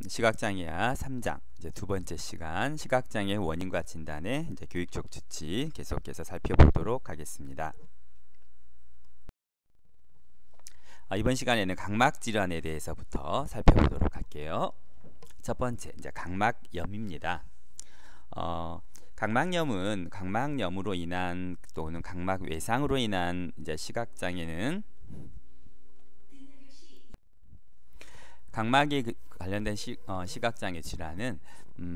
시각장애야 3장 이제 두 번째 시간 시각장애 원인과 진단의 이제 교육적 조치 계속해서 살펴보도록 하겠습니다. 이번 시간에는 각막 질환에 대해서부터 살펴보도록 할게요. 첫 번째 이제 각막염입니다. 각막염은 각막염으로 인한 또는 각막 외상으로 인한 이제 시각장애는 각막에 관련된 시각장애 질환은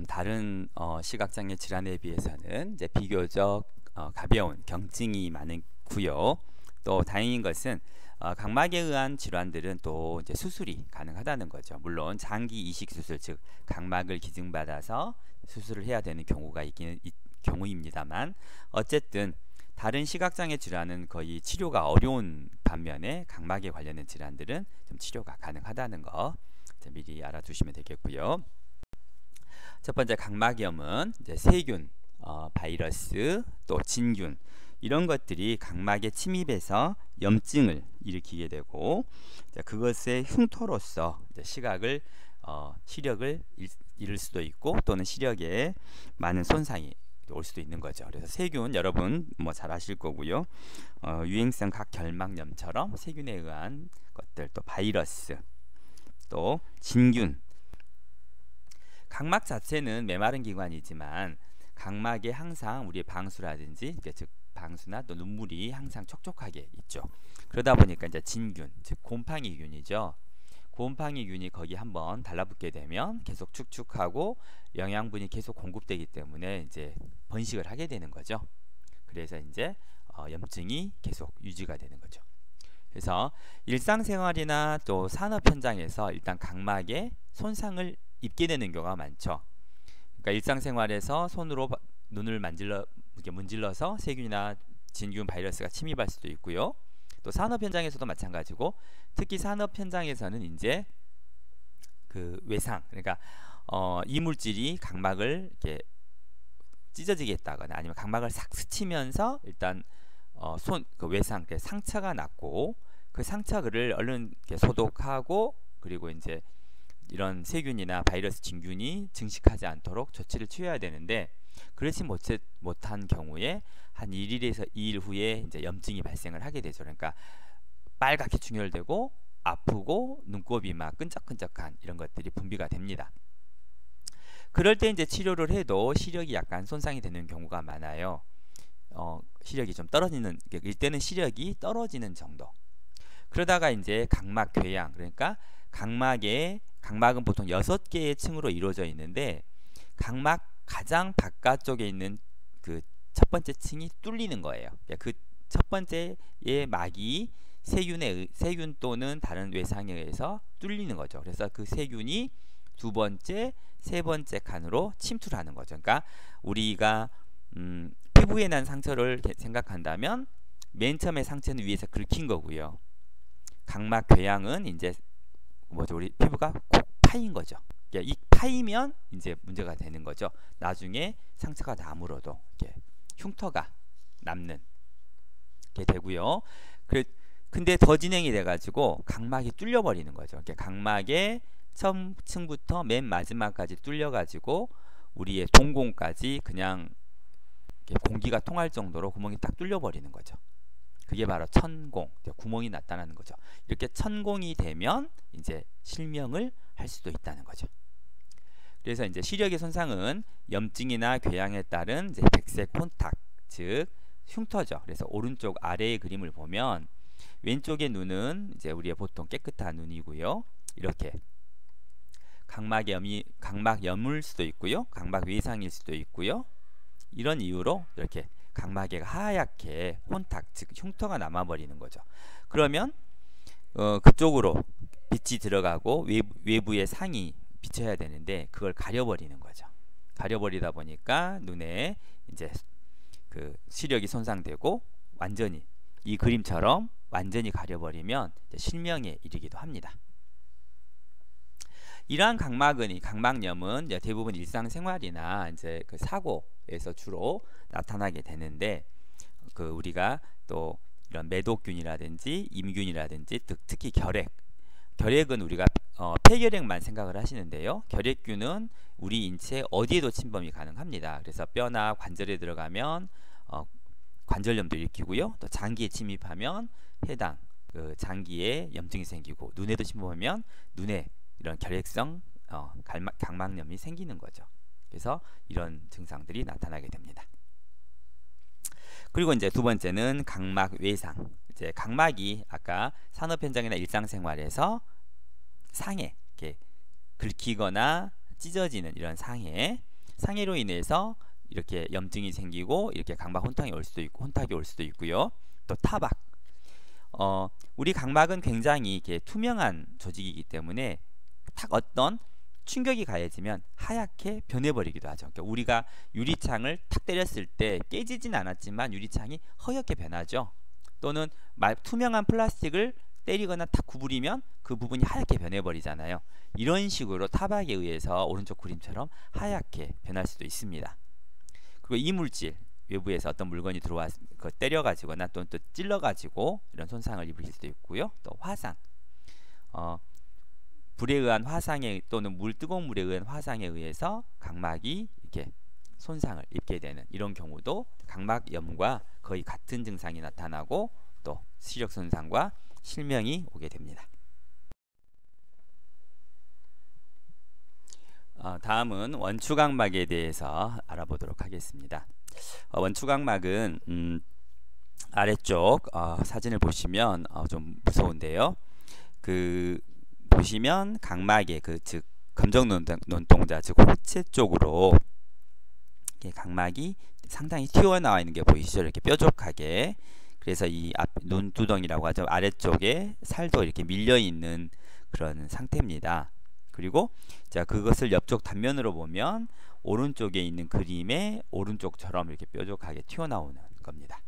다른 시각장애 질환에 비해서는 이제 비교적 가벼운 경증이 많고요. 또 다행인 것은 각막에 의한 질환들은 또 이제 수술이 가능하다는 거죠. 물론 장기 이식 수술, 즉 각막을 기증받아서 수술을 해야 되는 경우가 있기는 경우입니다만 어쨌든 다른 시각장애 질환은 거의 치료가 어려운 반면에 각막에 관련된 질환들은 좀 치료가 가능하다는 거 미리 알아두시면 되겠고요. 첫 번째 각막염은 이제 세균, 바이러스, 또 진균 이런 것들이 각막에 침입해서 염증을 일으키게 되고 그것의 흉터로서 시력을 잃을 수도 있고 또는 시력에 많은 손상이 올 수도 있는 거죠. 그래서 세균 여러분 잘 아실 거고요. 유행성 각결막염처럼 세균에 의한 것들, 또 바이러스, 또 진균. 각막 자체는 메마른 기관이지만 각막에 항상 우리의 방수라든지 즉 방수나 또 눈물이 항상 촉촉하게 있죠. 그러다 보니까 이제 진균, 즉 곰팡이균이죠. 곰팡이균이 거기 한번 달라붙게 되면 계속 축축하고 영양분이 계속 공급되기 때문에 이제 번식을 하게 되는 거죠. 그래서 이제 염증이 계속 유지가 되는 거죠. 그래서 일상생활이나 또 산업 현장에서 일단 각막에 손상을 입게 되는 경우가 많죠. 그러니까 일상생활에서 손으로 눈을 문질러서 세균이나 진균, 바이러스가 침입할 수도 있고요. 또 산업 현장에서도 마찬가지고 특히 산업 현장에서는 이제 그 외상, 그러니까 이물질이 각막을 이렇게 찢어지게 했다거나 아니면 각막을 싹 스치면서 일단 그 외상, 상처가 났고 그 상처를 얼른 이렇게 소독하고 그리고 이제 이런 세균이나 바이러스, 진균이 증식하지 않도록 조치를 취해야 되는데 그렇지 못한 경우에 한 1일에서 2일 후에 이제 염증이 발생을 하게 되죠. 그러니까 빨갛게 충혈되고 아프고 눈곱이 막 끈적끈적한 이런 것들이 분비가 됩니다. 그럴 때 이제 치료를 해도 시력이 약간 손상이 되는 경우가 많아요. 시력이 좀 떨어지는, 이때는 시력이 떨어지는 정도. 그러다가 이제 각막 궤양, 그러니까 각막은 보통 6개의 층으로 이루어져 있는데 각막 가장 바깥쪽에 있는 그 첫 번째 층이 뚫리는 거예요. 그 첫 번째의 막이 세균 또는 다른 외상에 의해서 뚫리는 거죠. 그래서 그 세균이 두 번째, 세 번째 칸으로 침투하는 거죠. 그러니까 우리가 피부에 난 상처를 생각한다면 맨 처음에 상처는 위에서 긁힌 거고요. 각막 궤양은 이제 우리 피부가 콕 파인 거죠. 이 파이면 이제 문제가 되는 거죠. 나중에 상처가 남으로도 이렇게 흉터가 남는 게 되고요. 근데 더 진행이 돼가지고 각막이 뚫려버리는 거죠. 각막의 처음 층부터 맨 마지막까지 뚫려가지고 우리의 동공까지 그냥 공기가 통할 정도로 구멍이 딱 뚫려버리는 거죠. 그게 바로 천공, 구멍이 나타나는 거죠. 이렇게 천공이 되면 이제 실명을 할 수도 있다는 거죠. 그래서 이제 시력의 손상은 염증이나 궤양에 따른 이제 백색 혼탁, 즉 흉터죠. 그래서 오른쪽 아래의 그림을 보면 왼쪽의 눈은 이제 우리의 보통 깨끗한 눈이고요. 이렇게 각막염일 수도 있고요. 각막 외상일 수도 있고요. 이런 이유로 이렇게 각막에 하얗게 혼탁, 즉 흉터가 남아버리는 거죠. 그러면 그쪽으로 빛이 들어가고 외부의 상이 비쳐야 되는데 그걸 가려버리는 거죠. 가려버리다 보니까 눈에 이제 그 시력이 손상되고 완전히 이 그림처럼 완전히 가려버리면 실명에 이르기도 합니다. 이러한 각막염은 대부분 일상생활이나 이제 그 사고에서 주로 나타나게 되는데 우리가 또 이런 매독균이라든지 임균이라든지 특히 결핵은 우리가 폐결핵만 생각을 하시는데요. 결핵균은 우리 인체 어디에도 침범이 가능합니다. 그래서 뼈나 관절에 들어가면 관절염도 일으키고요. 또 장기에 침입하면 해당 그 장기에 염증이 생기고, 눈에도 침범하면 눈에 이런 결핵성 각막염이 생기는 거죠. 그래서 이런 증상들이 나타나게 됩니다. 그리고 이제 두 번째는 각막 외상. 이제 각막이 아까 산업 현장이나 일상생활에서 상해, 이렇게 긁히거나 찢어지는 이런 상해로 인해서 이렇게 염증이 생기고 이렇게 각막 혼탁이 올 수도 있고요. 또 타박. 우리 각막은 굉장히 이렇게 투명한 조직이기 때문에 딱 어떤 충격이 가해지면 하얗게 변해버리기도 하죠. 그러니까 우리가 유리창을 탁 때렸을 때 깨지진 않았지만 유리창이 허옇게 변하죠. 또는 투명한 플라스틱을 때리거나 탁 구부리면 그 부분이 하얗게 변해버리잖아요. 이런 식으로 타박에 의해서 오른쪽 그림처럼 하얗게 변할 수도 있습니다. 그리고 이물질, 외부에서 어떤 물건이 들어와서 때려가지거나 또는 또 찔러가지고 이런 손상을 입으실 수도 있고요. 또 화상, 불에 의한 화상에 또는 뜨거운 물에 의한 화상에 의해서 각막이 이렇게 손상을 입게 되는 이런 경우도 각막염과 거의 같은 증상이 나타나고 또 시력 손상과 실명이 오게 됩니다. 다음은 원추각막에 대해서 알아보도록 하겠습니다. 원추각막은 아래쪽 사진을 보시면 좀 무서운데요. 보시면 각막의 즉 검정 눈동자, 즉 호체 쪽으로 각막이 상당히 튀어나와 있는 게 보이시죠? 이렇게 뾰족하게. 그래서 이 눈두덩이라고 하죠. 아래쪽에 살도 이렇게 밀려 있는 그런 상태입니다. 그리고 자, 그것을 옆쪽 단면으로 보면 오른쪽에 있는 그림의 오른쪽처럼 이렇게 뾰족하게 튀어나오는 겁니다.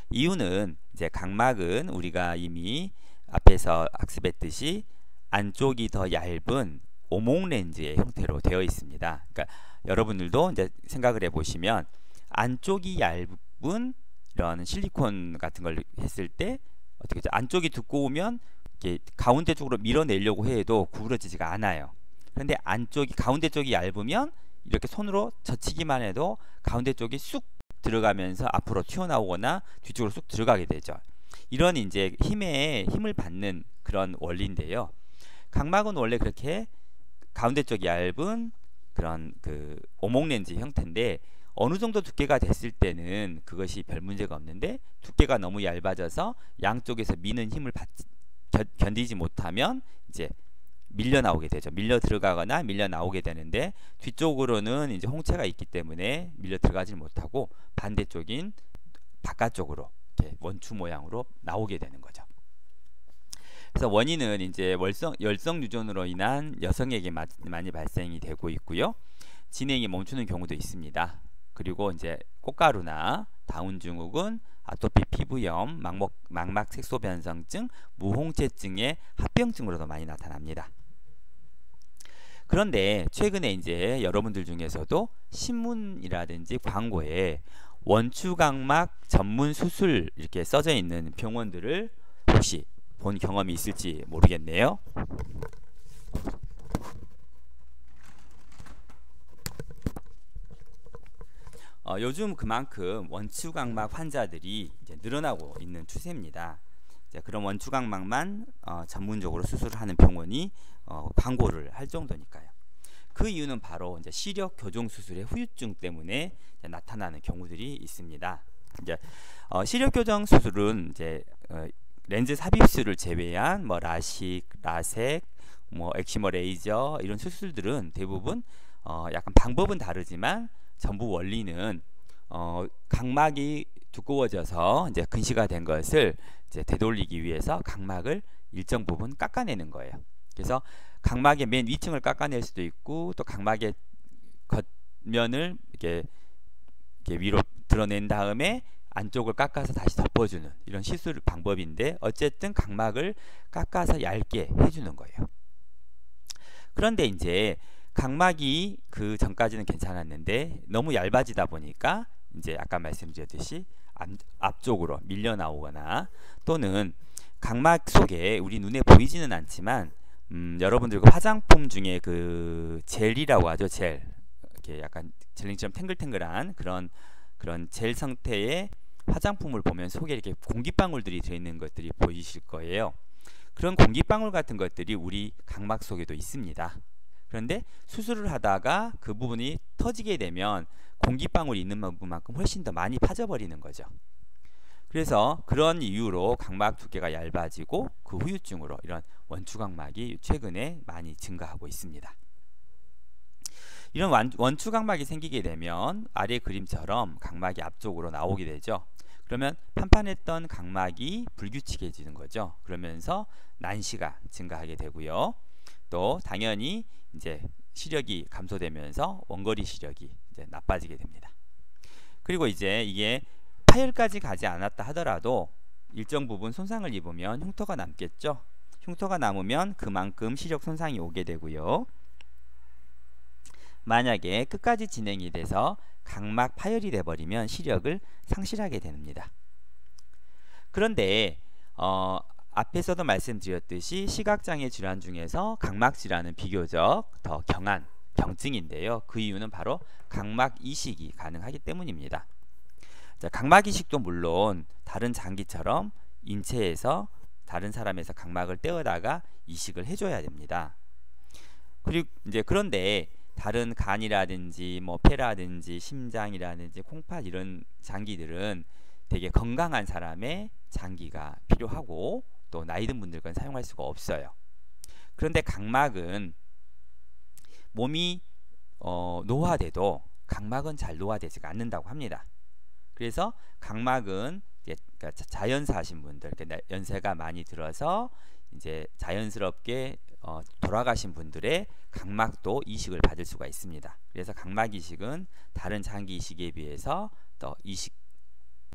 이유는 이제 각막은 우리가 이미 앞에서 학습했듯이 안쪽이 더 얇은 오목 렌즈의 형태로 되어 있습니다. 그러니까 여러분들도 이제 생각을 해보시면 안쪽이 얇은 이런 실리콘 같은 걸 했을 때 어떻게 안쪽이 두꺼우면 이렇게 가운데 쪽으로 밀어내려고 해도 구부러지지가 않아요. 그런데 가운데 쪽이 얇으면 이렇게 손으로 젖히기만 해도 가운데 쪽이 쑥 들어가면서 앞으로 튀어나오거나 뒤쪽으로 쑥 들어가게 되죠. 이런 이제 힘을 받는 그런 원리인데요. 각막은 원래 그렇게 가운데 쪽이 얇은 그런 오목 렌즈 형태인데 어느 정도 두께가 됐을 때는 그것이 별 문제가 없는데 두께가 너무 얇아져서 양쪽에서 미는 힘을 견디지 못하면 이제 밀려 나오게 되죠. 밀려 들어가거나 밀려 나오게 되는데 뒤쪽으로는 이제 홍채가 있기 때문에 밀려 들어가지 못하고 반대쪽인 바깥쪽으로 이렇게 원추 모양으로 나오게 되는 거죠. 그래서 원인은 이제 열성 유전으로 인한 여성에게 많이 발생이 되고 있고요. 진행이 멈추는 경우도 있습니다. 그리고 이제 꽃가루나 다운 증후군, 아토피 피부염, 망막 색소 변성증, 무홍체증의 합병증으로도 많이 나타납니다. 그런데 최근에 이제 여러분들 중에서도 신문이라든지 광고에 원추각막 전문 수술 이렇게 써져 있는 병원들을 혹시 본 경험이 있을지 모르겠네요. 요즘 그만큼 원추각막 환자들이 이제 늘어나고 있는 추세입니다. 그런 원추각막만 전문적으로 수술하는 병원이 광고를 할 정도니까요. 그 이유는 바로 이제 시력 교정 수술의 후유증 때문에 나타나는 경우들이 있습니다. 이제 시력 교정 수술은 이제 렌즈 삽입술을 제외한 라식, 라섹, 엑시머 레이저 이런 수술들은 대부분 약간 방법은 다르지만 전부 원리는 각막이 두꺼워져서 이제 근시가 된 것을 이제 되돌리기 위해서 각막을 일정 부분 깎아내는 거예요. 그래서 각막의 맨 위층을 깎아낼 수도 있고 또 각막의 겉면을 이렇게 위로 드러낸 다음에 안쪽을 깎아서 다시 덮어주는 이런 시술 방법인데 어쨌든 각막을 깎아서 얇게 해주는 거예요. 그런데 이제 각막이 그 전까지는 괜찮았는데 너무 얇아지다 보니까 이제 아까 말씀드렸듯이 앞쪽으로 밀려 나오거나 또는 각막 속에 우리 눈에 보이지는 않지만 여러분들 그 화장품 중에 그 젤이라고 하죠. 젤. 이렇게 약간 젤링처럼 탱글탱글한 그런 젤 상태의 화장품을 보면 속에 이렇게 공기방울들이 들어있는 것들이 보이실 거예요. 그런 공기방울 같은 것들이 우리 각막 속에도 있습니다. 그런데 수술을 하다가 그 부분이 터지게 되면 공기방울이 있는 부분만큼 훨씬 더 많이 파져버리는 거죠. 그래서 그런 이유로 각막 두께가 얇아지고 그 후유증으로 이런 원추각막이 최근에 많이 증가하고 있습니다. 이런 원추각막이 생기게 되면 아래 그림처럼 각막이 앞쪽으로 나오게 되죠. 그러면 판판했던 각막이 불규칙해지는 거죠. 그러면서 난시가 증가하게 되고요. 또 당연히 이제 시력이 감소되면서 원거리 시력이 이제 나빠지게 됩니다. 그리고 이제 이게 파열까지 가지 않았다 하더라도 일정 부분 손상을 입으면 흉터가 남겠죠. 흉터가 남으면 그만큼 시력 손상이 오게 되고요. 만약에 끝까지 진행이 돼서 각막 파열이 돼버리면 시력을 상실하게 됩니다. 그런데 앞에서도 말씀드렸듯이 시각장애 질환 중에서 각막 질환은 비교적 더 경한 병증인데요. 그 이유는 바로 각막 이식이 가능하기 때문입니다. 자, 각막 이식도 물론 다른 장기처럼 인체에서 다른 사람에서 각막을 떼어다가 이식을 해줘야 됩니다. 그리고 이제 그런데 다른 간이라든지 뭐 폐라든지 심장이라든지 콩팥 이런 장기들은 되게 건강한 사람의 장기가 필요하고 또 나이 든 분들은 사용할 수가 없어요. 그런데 각막은 몸이 노화돼도 각막은 잘 노화되지가 않는다고 합니다. 그래서 각막은 이제 그러니까 자연사 하신 분들, 그러니까 연세가 많이 들어서 이제 자연스럽게 돌아가신 분들의 각막도 이식을 받을 수가 있습니다. 그래서 각막 이식은 다른 장기 이식에 비해서 더 이식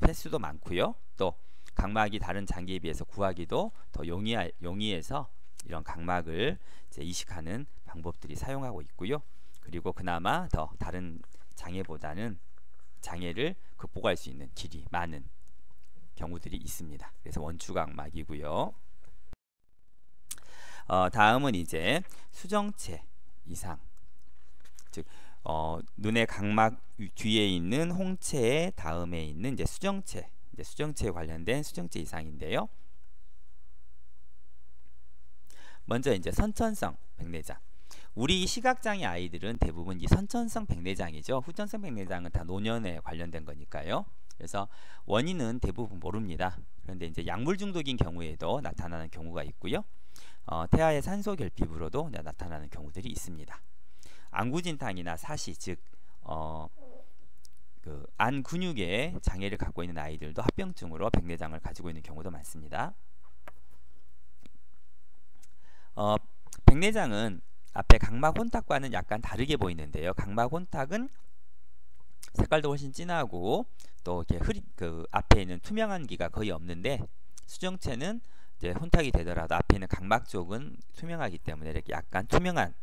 횟수도 많고요. 또 각막이 다른 장기에 비해서 구하기도 더 용이해서 이런 각막을 이제 이식하는 방법들이 사용하고 있고요. 그리고 그나마 더 다른 장애보다는 장애를 극복할 수 있는 길이 많은 경우들이 있습니다. 그래서 원추각막이고요. 다음은 이제 수정체 이상, 즉 눈의 각막 뒤에 있는 홍채의 다음에 있는 이제 수정체에 관련된 수정체 이상인데요. 먼저 이제 선천성 백내장. 우리 시각장애 아이들은 대부분 이 선천성 백내장이죠. 후천성 백내장은 다 노년에 관련된 거니까요. 그래서 원인은 대부분 모릅니다. 그런데 이제 약물 중독인 경우에도 나타나는 경우가 있고요. 태아의 산소 결핍으로도 나타나는 경우들이 있습니다. 안구진탕이나 사시, 즉 그 안 근육에 장애를 갖고 있는 아이들도 합병증으로 백내장을 가지고 있는 경우도 많습니다. 백내장은 앞에 각막 혼탁과는 약간 다르게 보이는데요. 각막 혼탁은 색깔도 훨씬 진하고 또 이렇게 그 앞에 있는 투명한 기가 거의 없는데, 수정체는 이제 혼탁이 되더라도 앞에 있는 각막 쪽은 투명하기 때문에 이렇게 약간 투명한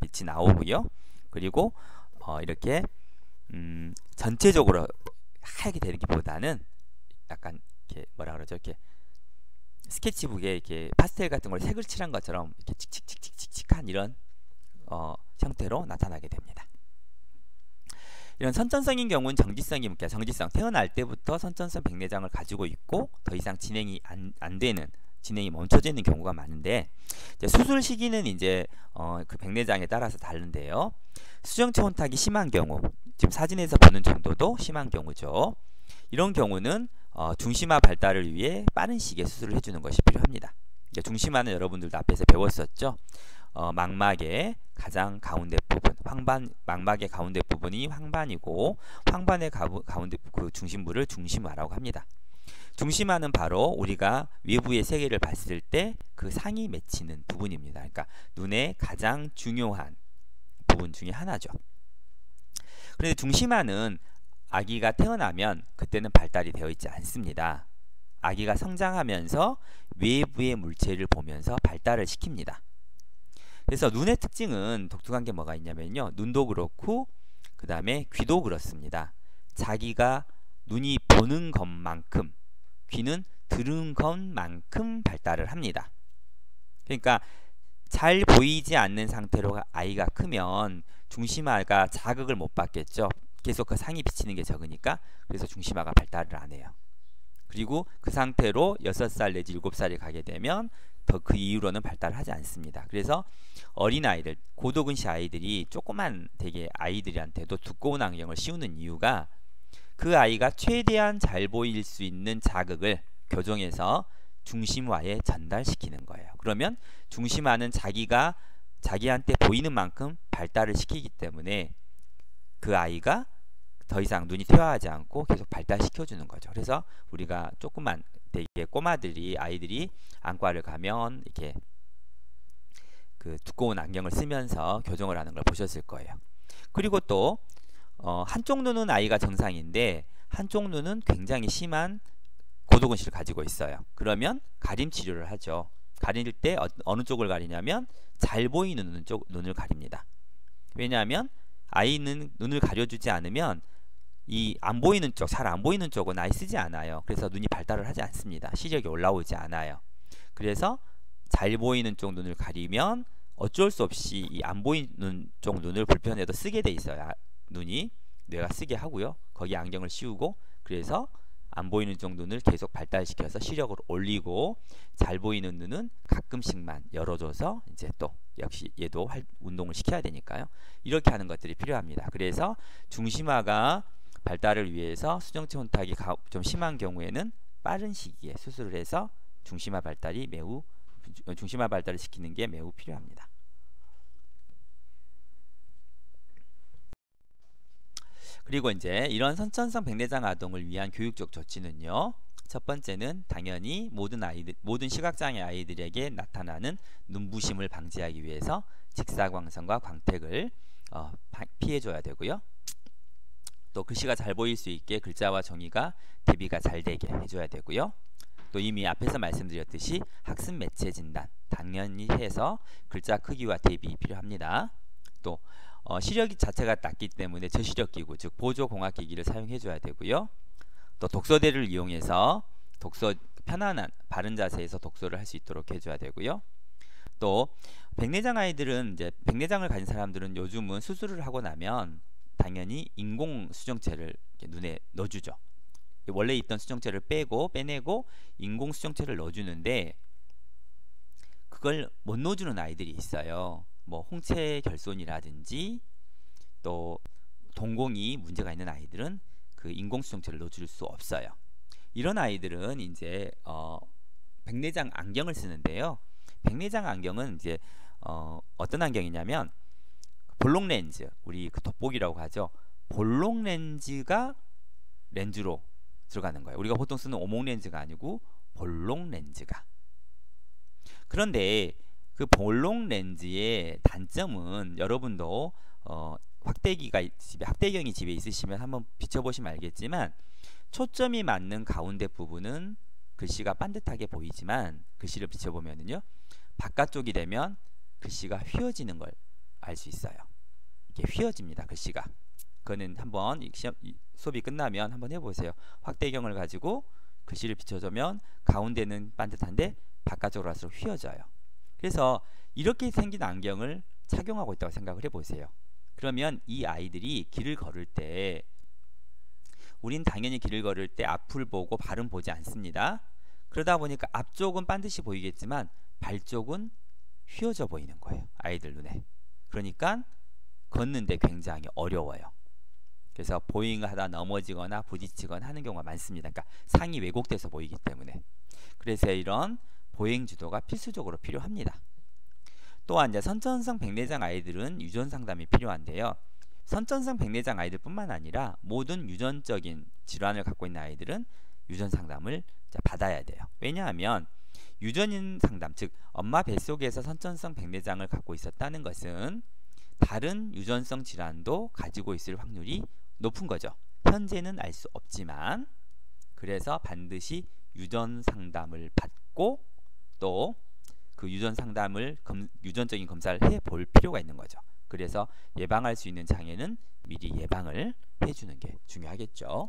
빛이 나오고요. 그리고 이렇게 전체적으로 하얗게 되기보다는 약간 이렇게 뭐라 그러죠? 이렇게 스케치북에 이렇게 파스텔 같은 걸 색을 칠한 것처럼 이렇게 칙칙칙칙칙한 이런 형태로 나타나게 됩니다. 이런 선천성인 경우는 정지성, 태어날 때부터 선천성 백내장을 가지고 있고 더 이상 진행이 안 되는, 진행이 멈춰져 있는 경우가 많은데, 이제 수술 시기는 이제 그 백내장에 따라서 다른데요. 수정체 혼탁이 심한 경우, 지금 사진에서 보는 정도도 심한 경우죠. 이런 경우는 중심화 발달을 위해 빠른 시기에 수술을 해주는 것이 필요합니다. 중심화는 여러분들도 앞에서 배웠었죠. 망막의 가장 가운데 부분, 망막의 가운데 부분이 황반이고, 황반의 가운데 그 중심부를 중심화라고 합니다. 중심화는 바로 우리가 외부의 세계를 봤을 때 그 상이 맺히는 부분입니다. 그러니까 눈의 가장 중요한 부분 중에 하나죠. 그런데 중심화는 아기가 태어나면 그때는 발달이 되어 있지 않습니다. 아기가 성장하면서 외부의 물체를 보면서 발달을 시킵니다. 그래서 눈의 특징은 독특한 게 뭐가 있냐면요. 눈도 그렇고 그 다음에 귀도 그렇습니다. 자기가 눈이 보는 것만큼 귀는 들은 것만큼 발달을 합니다. 그러니까 잘 보이지 않는 상태로 아이가 크면 중심화가 자극을 못 받겠죠. 계속 그 상이 비치는 게 적으니까. 그래서 중심화가 발달을 안 해요. 그리고 그 상태로 6살 내지 7살이 가게 되면 더 그 이후로는 발달을 하지 않습니다. 그래서 어린아이들, 고도근시 아이들이 조그만 되게 아이들한테도 두꺼운 안경을 씌우는 이유가 그 아이가 최대한 잘 보일 수 있는 자극을 교정해서 중심화에 전달시키는 거예요. 그러면 중심화는 자기한테 보이는 만큼 발달을 시키기 때문에 그 아이가 더 이상 눈이 퇴화하지 않고 계속 발달시켜주는 거죠. 그래서 우리가 조그만 되게 꼬마들이 아이들이 안과를 가면 이렇게 그 두꺼운 안경을 쓰면서 교정을 하는 걸 보셨을 거예요. 그리고 또 한쪽 눈은 아이가 정상인데 한쪽 눈은 굉장히 심한 고도근시를 가지고 있어요. 그러면 가림 치료를 하죠. 가릴 때 어느 쪽을 가리냐면 잘 보이는 눈을 가립니다. 왜냐하면 아이는 눈을 가려주지 않으면 이 안 보이는 쪽, 잘 안 보이는 쪽은 아예 쓰지 않아요. 그래서 눈이 발달을 하지 않습니다. 시력이 올라오지 않아요. 그래서 잘 보이는 쪽 눈을 가리면 어쩔 수 없이 이 안 보이는 쪽 눈을 불편해도 쓰게 돼 있어요. 눈이 뇌가 쓰게 하고요. 거기 안경을 씌우고 그래서 안 보이는 쪽 눈을 계속 발달시켜서 시력을 올리고 잘 보이는 눈은 가끔씩만 열어줘서 이제 또 역시 얘도 운동을 시켜야 되니까요. 이렇게 하는 것들이 필요합니다. 그래서 중심화가 발달을 위해서 수정체 혼탁이 좀 심한 경우에는 빠른 시기에 수술을 해서 중심화 발달을 시키는 게 매우 필요합니다. 그리고 이제 이런 선천성 백내장 아동을 위한 교육적 조치는요. 첫 번째는 당연히 모든 시각장애 아이들에게 나타나는 눈부심을 방지하기 위해서 직사광선과 광택을 피해줘야 되고요. 또 글씨가 잘 보일 수 있게 글자와 정의가 대비가 잘 되게 해줘야 되고요. 또 이미 앞에서 말씀드렸듯이 학습 매체 진단 당연히 해서 글자 크기와 대비 필요합니다. 또 시력 자체가 낮기 때문에 저시력 기구 즉 보조공학 기기를 사용해 줘야 되고요. 또 독서대를 이용해서 편안한 바른 자세에서 독서를 할 수 있도록 해줘야 되고요. 또 백내장 아이들은 이제 백내장을 가진 사람들은 요즘은 수술을 하고 나면 당연히 인공 수정체를 눈에 넣어주죠. 원래 있던 수정체를 빼내고 인공 수정체를 넣어주는데 그걸 못 넣어주는 아이들이 있어요. 뭐 홍채 결손이라든지 또 동공이 문제가 있는 아이들은 그 인공 수정체를 넣어줄 수 없어요. 이런 아이들은 이제 백내장 안경을 쓰는데요. 백내장 안경은 이제 어떤 안경이냐면 볼록 렌즈, 우리 그 돋보기라고 하죠. 볼록 렌즈가 렌즈로 들어가는 거예요. 우리가 보통 쓰는 오목 렌즈가 아니고 볼록 렌즈가. 그런데 그 볼록 렌즈의 단점은 여러분도 확대경이 집에 있으시면 한번 비춰보시면 알겠지만 초점이 맞는 가운데 부분은 글씨가 반듯하게 보이지만 글씨를 비춰보면요 바깥쪽이 되면 글씨가 휘어지는 걸 알 수 있어요. 이게 휘어집니다. 글씨가. 그거는 한번 수업이 끝나면 한번 해보세요. 확대경을 가지고 글씨를 비춰주면 가운데는 반듯한데 바깥쪽으로 갈수록 휘어져요. 그래서 이렇게 생긴 안경을 착용하고 있다고 생각을 해보세요. 그러면 이 아이들이 길을 걸을 때 우린 당연히 길을 걸을 때 앞을 보고 발은 보지 않습니다. 그러다 보니까 앞쪽은 반드시 보이겠지만 발쪽은 휘어져 보이는 거예요. 아이들 눈에. 그러니까 걷는데 굉장히 어려워요. 그래서 보잉을 하다 넘어지거나 부딪히거나 하는 경우가 많습니다. 그러니까 상이 왜곡돼서 보이기 때문에. 그래서 이런 보행 지도가 필수적으로 필요합니다. 또한 이제 선천성 백내장 아이들은 유전 상담이 필요한데요. 선천성 백내장 아이들뿐만 아니라 모든 유전적인 질환을 갖고 있는 아이들은 유전 상담을 받아야 돼요. 왜냐하면 유전인 상담, 즉 엄마 뱃속에서 선천성 백내장을 갖고 있었다는 것은 다른 유전성 질환도 가지고 있을 확률이 높은 거죠. 현재는 알 수 없지만 그래서 반드시 유전 상담을 받고 또 그 유전 상담을 유전적인 검사를 해볼 필요가 있는 거죠. 그래서 예방할 수 있는 장애는 미리 예방을 해주는 게 중요하겠죠.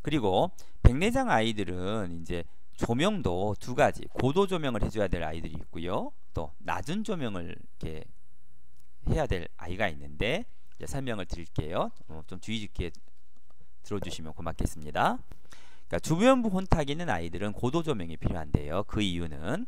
그리고 백내장 아이들은 이제 조명도 두 가지, 고도 조명을 해줘야 될 아이들이 있고요, 또 낮은 조명을 이렇게 해야 될 아이가 있는데 이제 설명을 드릴게요. 좀 주의 깊게 들어주시면 고맙겠습니다. 그러니까 주변부 혼탁 있는 아이들은 고도 조명이 필요한데요. 그 이유는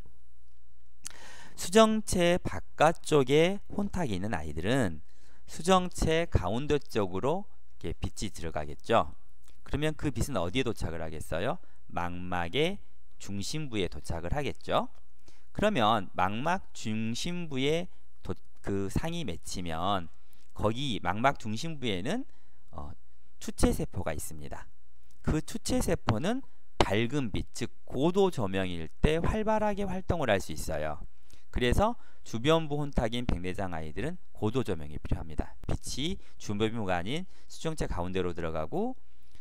수정체 바깥쪽에 혼탁이 있는 아이들은 수정체 가운데 쪽으로 이렇게 빛이 들어가겠죠. 그러면 그 빛은 어디에 도착을 하겠어요? 망막의 중심부에 도착을 하겠죠. 그러면 망막 중심부에 그 상이 맺히면 거기 망막 중심부에는 추체세포가 있습니다. 그 추체세포는 밝은 빛, 즉 고도 조명일 때 활발하게 활동을 할 수 있어요. 그래서 주변부 혼탁인 백내장 아이들은 고도 조명이 필요합니다. 빛이 주변부가 아닌 수정체 가운데로 들어가고,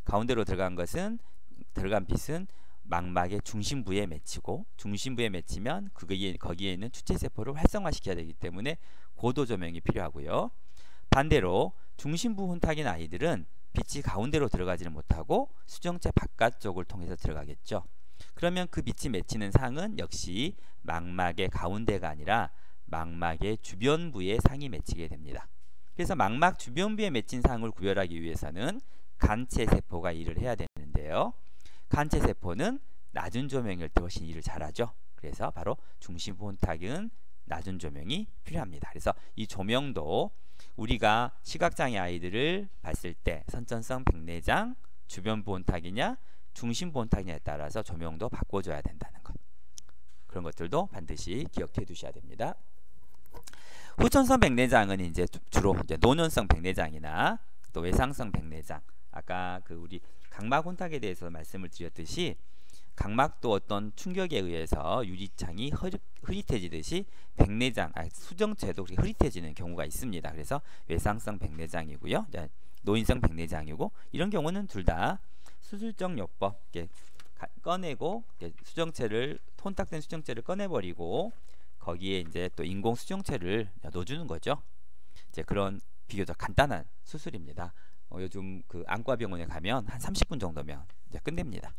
가운데로 들어간 빛은 망막의 중심부에 맺히고, 중심부에 맺히면 거기에 있는 추체세포를 활성화시켜야 되기 때문에 고도 조명이 필요하고요. 반대로 중심부 혼탁인 아이들은 빛이 가운데로 들어가지를 못하고 수정체 바깥쪽을 통해서 들어가겠죠. 그러면 그 빛이 맺히는 상은 역시 망막의 가운데가 아니라 망막의 주변부에 상이 맺히게 됩니다. 그래서 망막 주변부에 맺힌 상을 구별하기 위해서는 간체세포가 일을 해야 되는데요. 간체세포는 낮은 조명일 때 훨씬 일을 잘하죠. 그래서 바로 중심부 혼탁은 낮은 조명이 필요합니다. 그래서 이 조명도 우리가 시각장애 아이들을 봤을 때 선천성 백내장, 주변부 혼탁이냐 중심부 혼탁이냐에 따라서 조명도 바꿔줘야 된다는 것, 그런 것들도 반드시 기억해 두셔야 됩니다. 후천성 백내장은 이제 주로 이제 노년성 백내장이나 또 외상성 백내장, 아까 그 우리 각막 혼탁에 대해서 말씀을 드렸듯이 각막도 어떤 충격에 의해서 유리창이 흐릿해지듯이 백내장, 수정체도 그렇게 흐릿해지는 경우가 있습니다. 그래서 외상성 백내장이고요, 노인성 백내장이고, 이런 경우는 둘 다 수술적 요법, 꺼내고 수정체를 혼탁된 수정체를 꺼내버리고 거기에 이제 또 인공 수정체를 넣어주는 거죠. 이제 그런 비교적 간단한 수술입니다. 요즘 그 안과병원에 가면 한 30분 정도면 이제 끝냅니다.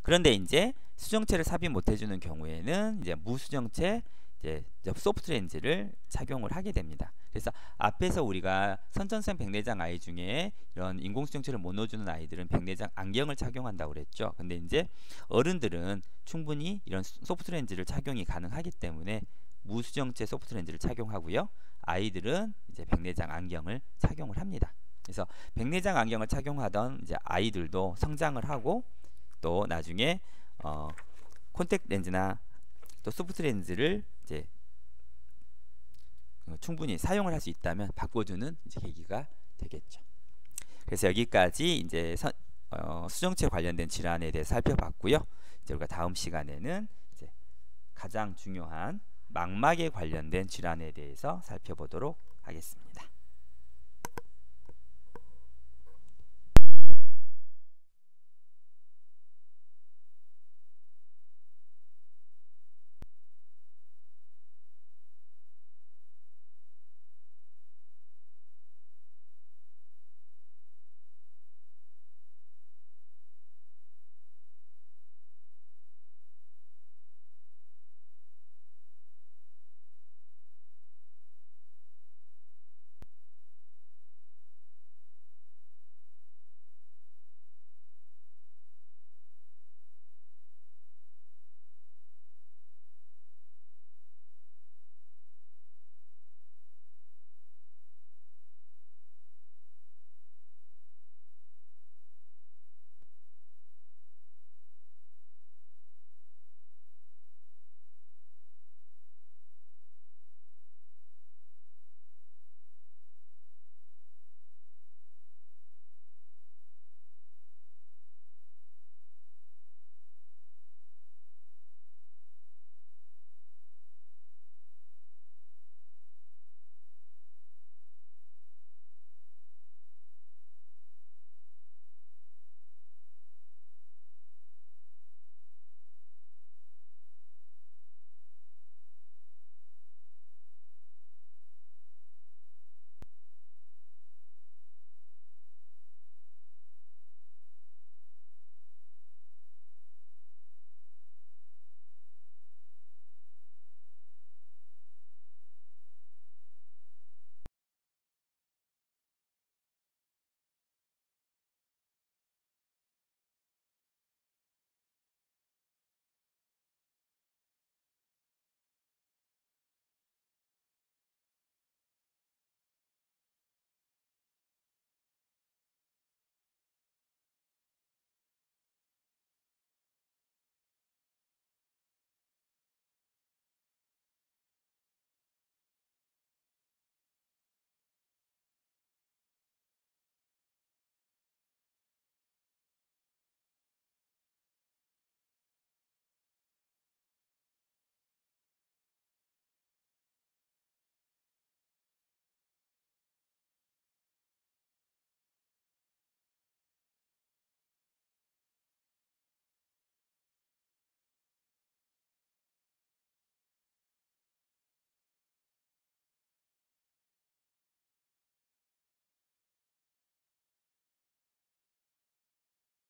그런데 이제 수정체를 삽입 못 해주는 경우에는 이제 무수정체 이제 소프트 렌즈를 착용을 하게 됩니다. 그래서 앞에서 우리가 선천성 백내장 아이 중에 이런 인공수정체를 못 넣어주는 아이들은 백내장 안경을 착용한다고 그랬죠. 근데 이제 어른들은 충분히 이런 소프트 렌즈를 착용이 가능하기 때문에 무수정체 소프트 렌즈를 착용하고요. 아이들은 이제 백내장 안경을 착용을 합니다. 그래서 백내장 안경을 착용하던 이제 아이들도 성장을 하고 또 나중에 콘택트 렌즈나 또 소프트 렌즈를 이제 충분히 사용을 할 수 있다면 바꿔주는 이제 계기가 되겠죠. 그래서 여기까지 이제 수정체 관련된 질환에 대해 살펴봤고요. 이제 우리가 다음 시간에는 이제 가장 중요한 망막에 관련된 질환에 대해서 살펴보도록 하겠습니다.